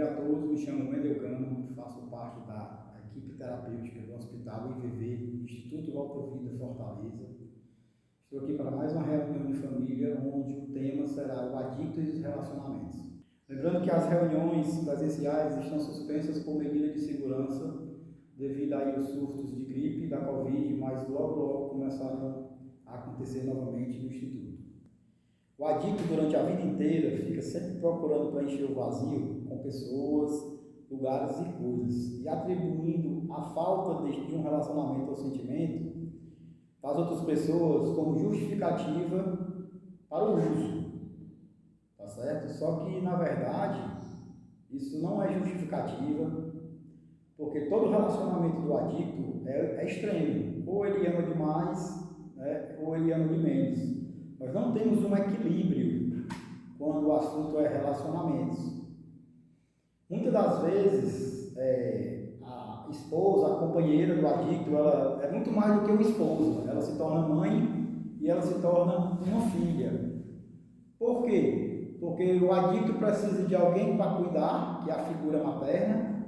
dia a todos, me chamo Wendel Cano, faço parte da equipe terapêutica do Hospital IVV, Instituto Volta Vida Fortaleza. Estou aqui para mais uma reunião de família, onde o tema será o adicto e os relacionamentos. Lembrando que as reuniões presenciais estão suspensas por medida de segurança, devido aí aos surtos de gripe, da Covid, mas logo começarão a acontecer novamente no Instituto. O adicto, durante a vida inteira, fica sempre procurando preencher o vazio com pessoas, lugares e coisas, e atribuindo a falta de um relacionamento ou sentimento das outras pessoas como justificativa para o uso, tá certo? Só que, na verdade, isso não é justificativa, porque todo relacionamento do adicto é extremo, ou ele ama demais, né, ou ele ama de menos. Nós não temos um equilíbrio quando o assunto é relacionamentos. Muitas das vezes, a esposa, a companheira do adicto, ela é muito mais do que uma esposa. Ela se torna mãe e ela se torna uma filha. Por quê? Porque o adicto precisa de alguém para cuidar, que é a figura materna,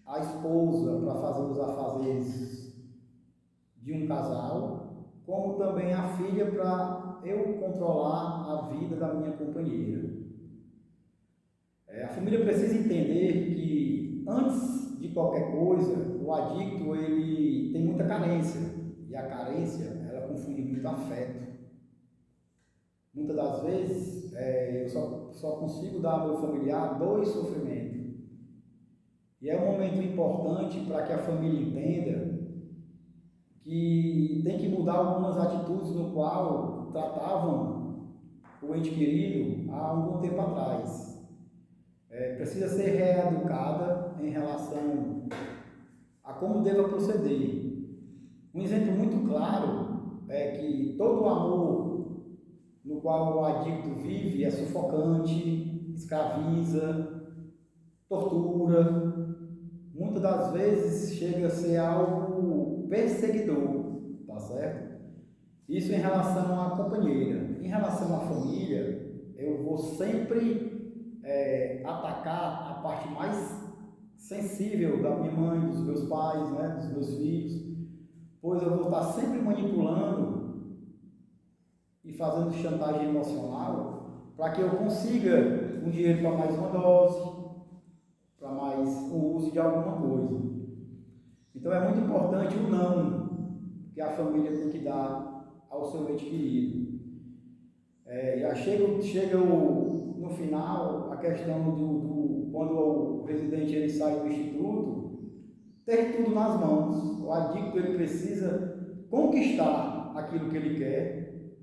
a esposa para fazer os afazeres de um casal, como também a filha para eu controlar a vida da minha companheira. A família precisa entender que, antes de qualquer coisa, o adicto ele tem muita carência, e a carência ela confunde muito afeto. Muitas das vezes eu só consigo dar ao meu familiar dor e sofrimento. E é um momento importante para que a família entenda que tem que mudar algumas atitudes no qual tratavam o ente querido há algum tempo atrás. Precisa ser reeducada em relação a como deva proceder. Um exemplo muito claro é que todo o amor no qual o adicto vive é sufocante, escraviza, tortura. Muitas das vezes chega a ser algo perseguidor, tá certo? Isso em relação à companheira. Em relação à família, eu vou sempre atacar a parte mais sensível da minha mãe, dos meus pais, né, dos meus filhos, pois eu vou estar sempre manipulando e fazendo chantagem emocional para que eu consiga um dinheiro para mais uma dose, para mais o uso de alguma coisa. Então é muito importante o não que a família tem que dar ao seu ente querido. Já chega no final a questão quando o residente ele sai do instituto, ter tudo nas mãos. O adicto ele precisa conquistar aquilo que ele quer.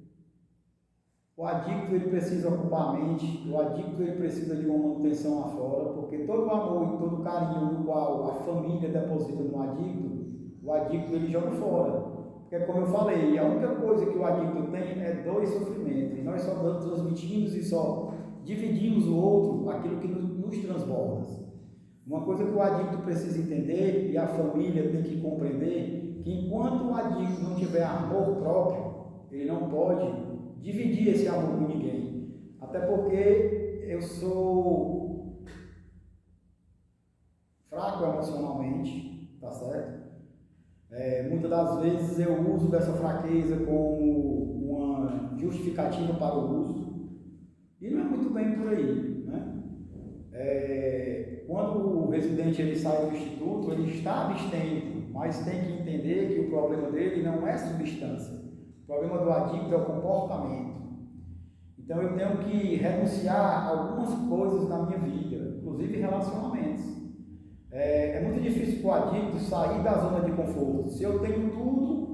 O adicto ele precisa ocupar a mente, o adicto ele precisa de uma manutenção lá fora, porque todo o amor e todo o carinho no qual a família deposita no adicto, o adicto ele joga fora. Porque como eu falei, a única coisa que o adicto tem é dor e sofrimento, e nós só transmitimos e só dividimos o outro aquilo que nos transborda. Uma coisa que o adicto precisa entender, e a família tem que compreender, que enquanto o adicto não tiver amor próprio, ele não pode dividir esse amor com ninguém. Até porque eu sou fraco emocionalmente, tá certo? Muitas das vezes eu uso dessa fraqueza como uma justificativa para o uso, e não é muito bem por aí, né? Quando o residente ele sai do instituto, ele está abstêmio, mas tem que entender que o problema dele não é substância. O problema do adicto é o comportamento. Então eu tenho que renunciar a algumas coisas na minha vida, inclusive relacionamentos. É muito difícil para o adicto sair da zona de conforto. Se eu tenho tudo,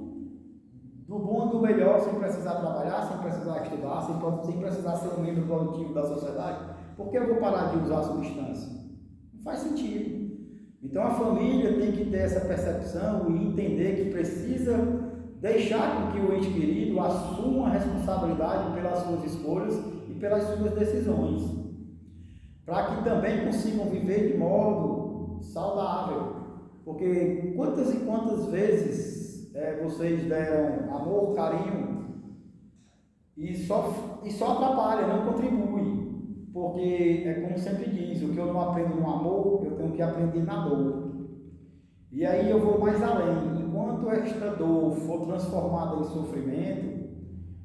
do bom e do melhor, sem precisar trabalhar, sem precisar estudar, sem precisar ser um membro produtivo da sociedade, por que eu vou parar de usar a substância? Não faz sentido. Então a família tem que ter essa percepção e entender que precisa deixar com que o ente querido assuma a responsabilidade pelas suas escolhas e pelas suas decisões, para que também consigam viver de modo saudável. Porque quantas e quantas vezes vocês deram amor, carinho e só atrapalha, não contribui. porque é como sempre diz, o que eu não aprendo no amor, eu tenho que aprender na dor. E aí eu vou mais além. Enquanto esta dor for transformada em sofrimento,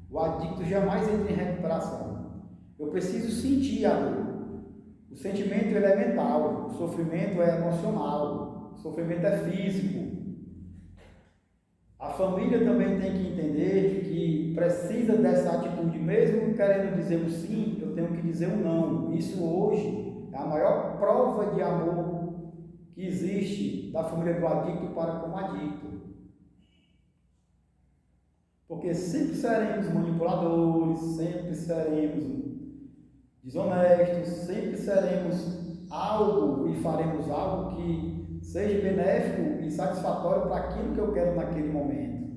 o adicto jamais entra em recuperação. Eu preciso sentir a dor. O sentimento ele é mental, o sofrimento é emocional, o sofrimento é físico. A família também tem que entender que precisa dessa atitude, mesmo querendo dizer o sim, eu tenho que dizer o não. Isso hoje é a maior prova de amor que existe da família do adicto para com o adicto. Porque sempre seremos manipuladores, sempre seremos desonestos, sempre seremos algo e faremos algo que seja benéfico e satisfatório para aquilo que eu quero naquele momento.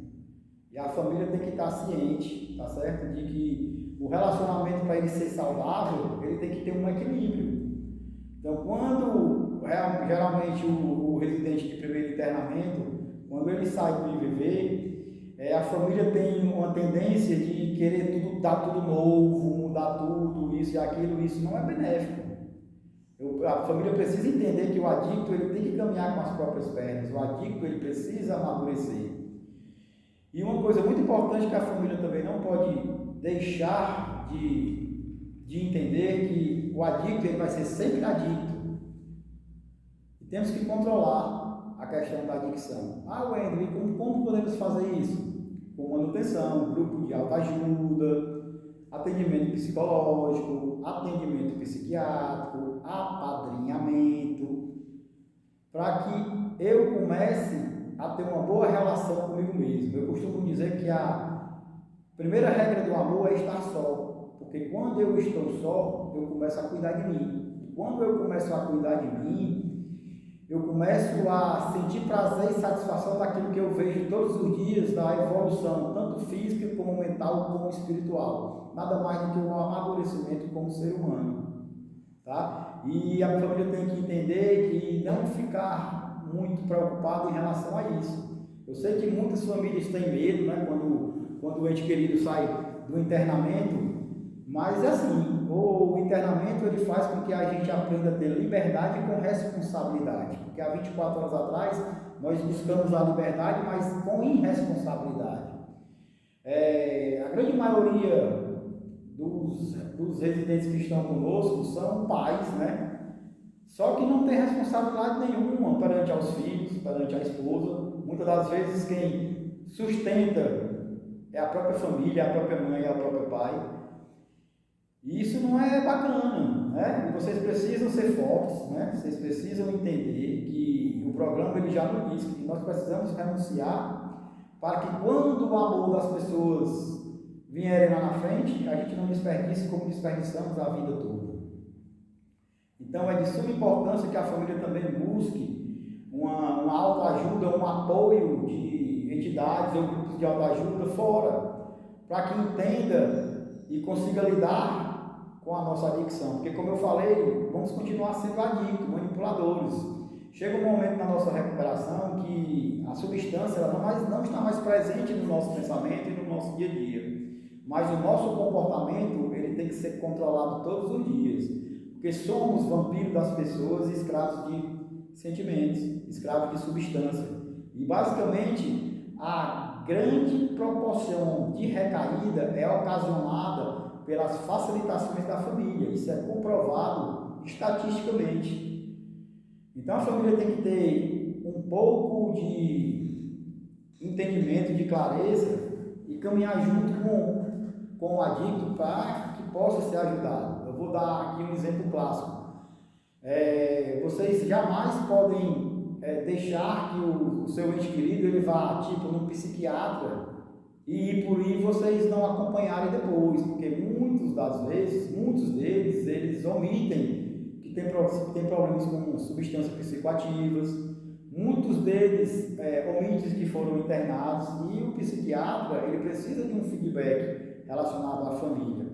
E a família tem que estar ciente, tá certo? De que o relacionamento, para ele ser saudável, ele tem que ter um equilíbrio. Então, quando geralmente o residente de primeiro internamento, quando ele sai do IVV, a família tem uma tendência de querer dar tudo novo, mudar tudo, isso e aquilo, isso não é benéfico. A família precisa entender que o adicto ele tem que caminhar com as próprias pernas, o adicto ele precisa amadurecer. E uma coisa muito importante que a família também não pode deixar de entender que o adicto ele vai ser sempre adicto. E temos que controlar a questão da adicção. Wendel, e como podemos fazer isso? Com manutenção, grupo de autoajuda, atendimento psicológico, atendimento psiquiátrico, apadrinhamento, para que eu comece a ter uma boa relação comigo mesmo. Eu costumo dizer que a primeira regra do amor é estar só, porque quando eu estou só, eu começo a cuidar de mim. E quando eu começo a cuidar de mim, eu começo a sentir prazer e satisfação daquilo que eu vejo todos os dias, da evolução, tanto física como mental, como espiritual. Nada mais do que um amadurecimento como ser humano. Tá? E a família tem que entender e não ficar muito preocupado em relação a isso. Eu sei que muitas famílias têm medo, né, quando o ente querido sai do internamento, mas assim, o internamento ele faz com que a gente aprenda a ter liberdade com responsabilidade, porque há 24 horas atrás nós buscamos a liberdade, mas com irresponsabilidade. A grande maioria dos residentes que estão conosco são pais, né? Só que não tem responsabilidade nenhuma perante aos filhos, perante a esposa. Muitas das vezes quem sustenta é a própria família, a própria mãe, é o próprio pai. E isso não é bacana, né? E vocês precisam ser fortes, né? Vocês precisam entender que o programa ele já nos diz que nós precisamos renunciar para que quando o amor das pessoas vierem lá na frente, a gente não desperdice como desperdiçamos a vida toda. Então é de suma importância que a família também busque uma autoajuda, um apoio de entidades ou grupos de autoajuda fora, para que entenda e consiga lidar com a nossa adicção, porque como eu falei, vamos continuar sendo adictos, manipuladores. Chega um momento na nossa recuperação que a substância ela não está mais presente no nosso pensamento e no nosso dia a dia, mas o nosso comportamento ele tem que ser controlado todos os dias, porque somos vampiros das pessoas e escravos de sentimentos, escravos de substância, e basicamente a grande proporção de recaída é ocasionada pelas facilitações da família. Isso é comprovado estatisticamente. Então a família tem que ter um pouco de entendimento, de clareza e caminhar junto com o adicto para que possa ser ajudado. Eu vou dar aqui um exemplo clássico. Vocês jamais podem deixar que o seu ente querido ele vá tipo num psiquiatra e por aí vocês não acompanharem depois, porque muitos deles, eles omitem que tem problemas com substâncias psicoativas, muitos deles omitem que foram internados, e o psiquiatra, ele precisa de um feedback relacionado à família.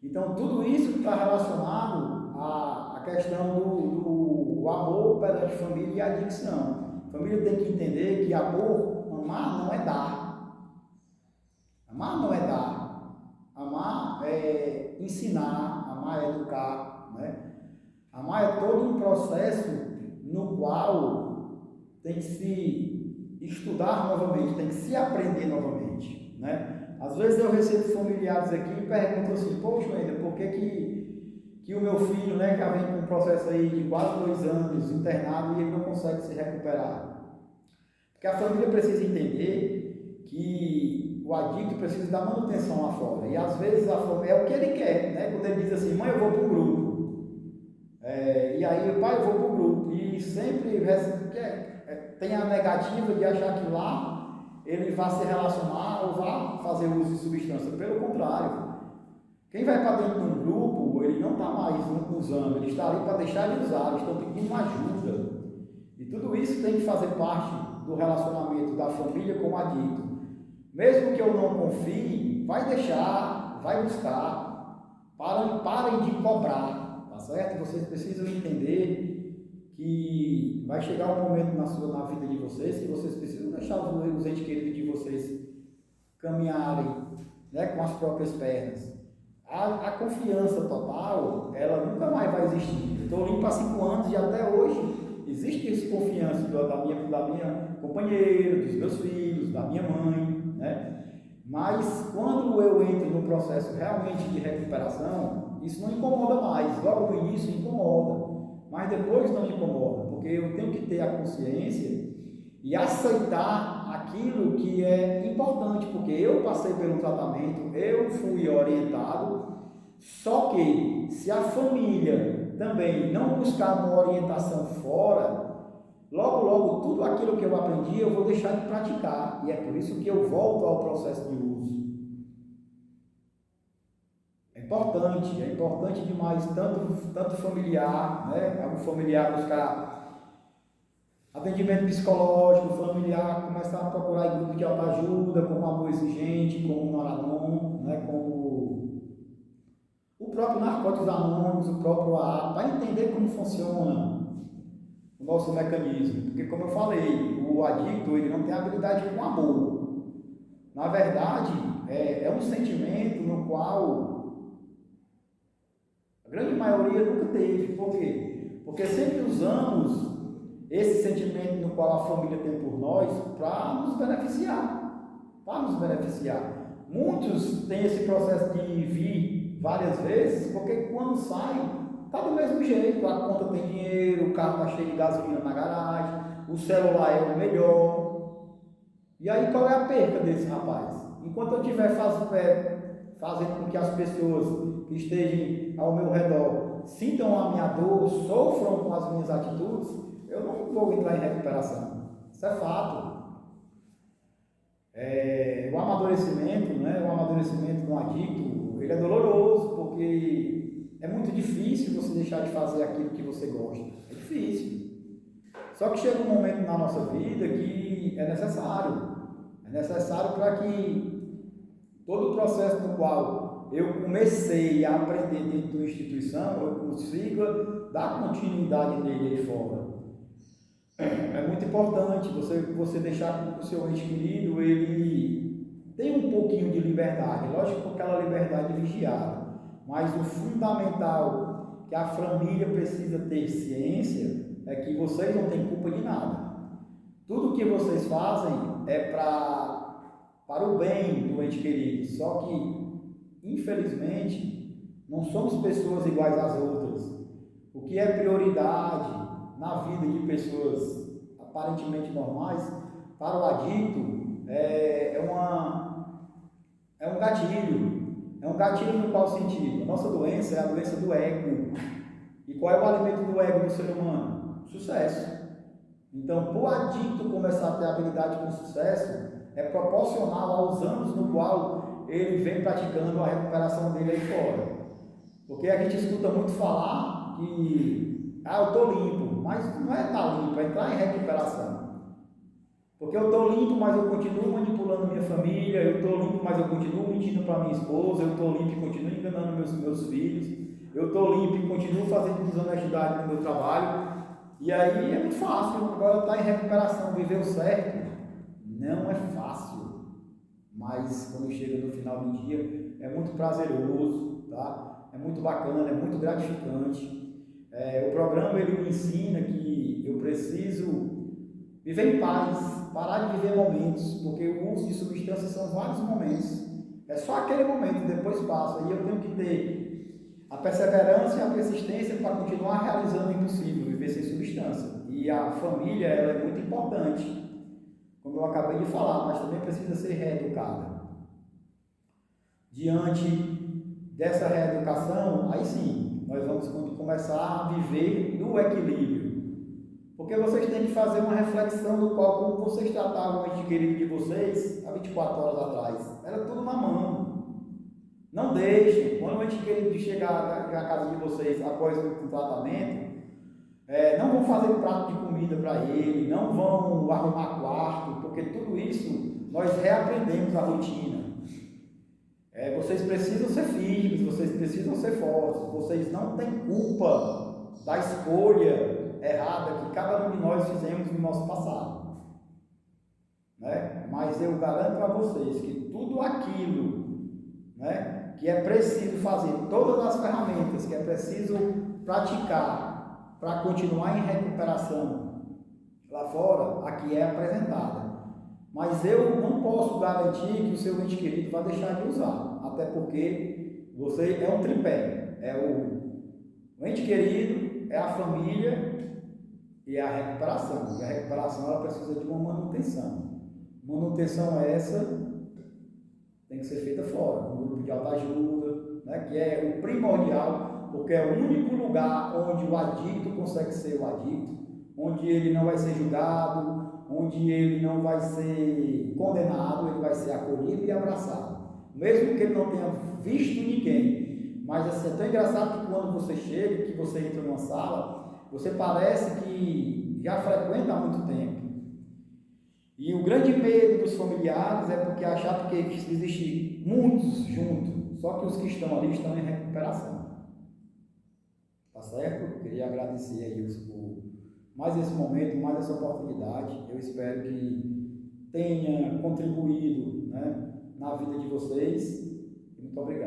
Então, tudo isso está relacionado à questão do amor perante família e adicção. A família tem que entender que amar não é dar. Amar não é dar, amar é ensinar, amar é educar, né? Amar é todo um processo no qual tem que se estudar novamente, tem que se aprender novamente, né? Às vezes eu recebo familiares aqui e perguntam assim, poxa, ainda, por que o meu filho, né, já vem com um processo aí de quase 2 anos internado e ele não consegue se recuperar? Porque a família precisa entender que o adicto precisa dar manutenção lá fora. E às vezes a família, é o que ele quer, né? Quando ele diz assim, mãe, eu vou para o grupo. E aí, pai, eu vou para o grupo. E sempre tem a negativa de achar que lá ele vai se relacionar ou vai fazer uso de substância. Pelo contrário. Quem vai para dentro de um grupo, ele não está mais usando, ele está ali para deixar de usar, eles estão pedindo ajuda. E tudo isso tem que fazer parte do relacionamento da família com o adicto. Mesmo que eu não confie, vai deixar, vai buscar, parem de cobrar, tá certo? Vocês precisam entender que vai chegar um momento na vida de vocês que vocês precisam deixar os entes queridos de vocês caminharem, né, com as próprias pernas. A confiança total, ela nunca mais vai existir. Estou limpo há 5 anos e até hoje existe essa confiança da minha companheira, dos meus filhos, da minha mãe, né? Mas quando eu entro no processo realmente de recuperação, isso não incomoda mais. Logo no início incomoda, mas depois não incomoda, porque eu tenho que ter a consciência e aceitar aquilo que é importante, porque eu passei pelo tratamento, eu fui orientado, só que se a família também não buscar uma orientação fora, logo tudo aquilo que eu aprendi eu vou deixar de praticar, e é por isso que eu volto ao processo de uso. É importante demais, tanto familiar, né? Um familiar buscar atendimento psicológico, familiar, começar a procurar em grupo de autoajuda, como Amor Exigente, como Noradon, né, como o próprio Narcóticos Anônimos, o próprio AA, para entender como funciona o nosso mecanismo. Porque, como eu falei, o adicto ele não tem habilidade com amor. Na verdade, é um sentimento no qual a grande maioria nunca teve. Por quê? Porque sempre usamos esse sentimento no qual a família tem por nós para nos beneficiar. Muitos têm esse processo de vir várias vezes, porque quando saem, está do mesmo jeito, a conta tem dinheiro, o carro está cheio de gasolina na garagem, o celular é o melhor. E aí qual é a perca desse rapaz? Enquanto eu estiver fazendo com que as pessoas que estejam ao meu redor sintam a minha dor, sofram com as minhas atitudes, eu não vou entrar em recuperação. Isso é fato. O amadurecimento, né? O amadurecimento no adicto, ele é doloroso, porque é muito difícil você deixar de fazer aquilo que você gosta. É difícil. Só que chega um momento na nossa vida que é necessário. É necessário para que todo o processo no qual eu comecei a aprender dentro de uma instituição, eu consiga dar continuidade nele aí fora. É muito importante você deixar que o seu ente querido ele tenha um pouquinho de liberdade, lógico que aquela liberdade vigiada, mas o fundamental que a família precisa ter ciência é que vocês não têm culpa de nada. Tudo que vocês fazem é para o bem do ente querido, só que, infelizmente, não somos pessoas iguais às outras. O que é prioridade na vida de pessoas aparentemente normais, para o adicto, é um gatilho. É um gatilho no qual sentido? A nossa doença é a doença do ego. E qual é o alimento do ego do ser humano? Sucesso. Então, para o adicto começar a ter habilidade com sucesso, é proporcional aos anos no qual ele vem praticando a recuperação dele aí fora. Porque a gente escuta muito falar que eu estou limpo, mas não é estar limpo, é entrar em recuperação. Porque eu estou limpo, mas eu continuo manipulando minha família, eu estou limpo, mas eu continuo mentindo para minha esposa, eu estou limpo e continuo enganando meus filhos, eu estou limpo e continuo fazendo desonestidade no meu trabalho. E aí é muito fácil, agora estar em recuperação, viver o certo, não é fácil. Mas quando chega no final do dia, é muito prazeroso, tá? é muito bacana, é muito gratificante. O programa ele me ensina que eu preciso viver em paz, parar de viver momentos, porque o uso de substâncias são vários momentos. É só aquele momento, depois passa. E eu tenho que ter a perseverança e a persistência para continuar realizando o impossível, viver sem substância. E a família ela é muito importante, como eu acabei de falar, mas também precisa ser reeducada. Diante dessa reeducação, aí sim, nós vamos começar a viver no equilíbrio. Porque vocês têm que fazer uma reflexão do qual, como vocês tratavam o ente querido de vocês há 24 horas atrás. Era tudo na mão. Não deixem, quando o ente querido chegar na casa de vocês após o tratamento, não vão fazer prato de comida para ele, não vão arrumar quarto, porque tudo isso nós reaprendemos a rotina. Vocês precisam ser firmes, vocês precisam ser fortes, vocês não têm culpa da escolha errada que cada um de nós fizemos no nosso passado, né? Mas eu garanto a vocês que tudo aquilo, né, que é preciso fazer, todas as ferramentas que é preciso praticar para continuar em recuperação lá fora, aqui é apresentada. Mas eu não posso garantir que o seu ente querido vai deixar de usar, até porque você é um tripé, o ente querido, é a família e a recuperação. E a recuperação ela precisa de uma manutenção. Manutenção essa tem que ser feita fora, um grupo de autoajuda, né, que é o primordial, porque é o único lugar onde o adicto consegue ser o adicto, onde ele não vai ser julgado, onde ele não vai ser condenado, ele vai ser acolhido e abraçado, mesmo que ele não tenha visto ninguém. Mas assim, é tão engraçado que quando você chega, que você entra numa sala, você parece que já frequenta há muito tempo. E o grande medo dos familiares é porque achar que existem muitos juntos, só que os que estão ali estão em recuperação. Tá certo? Eu queria agradecer aí por mais esse momento, mais essa oportunidade. Eu espero que tenha contribuído, né, na vida de vocês. Muito obrigado.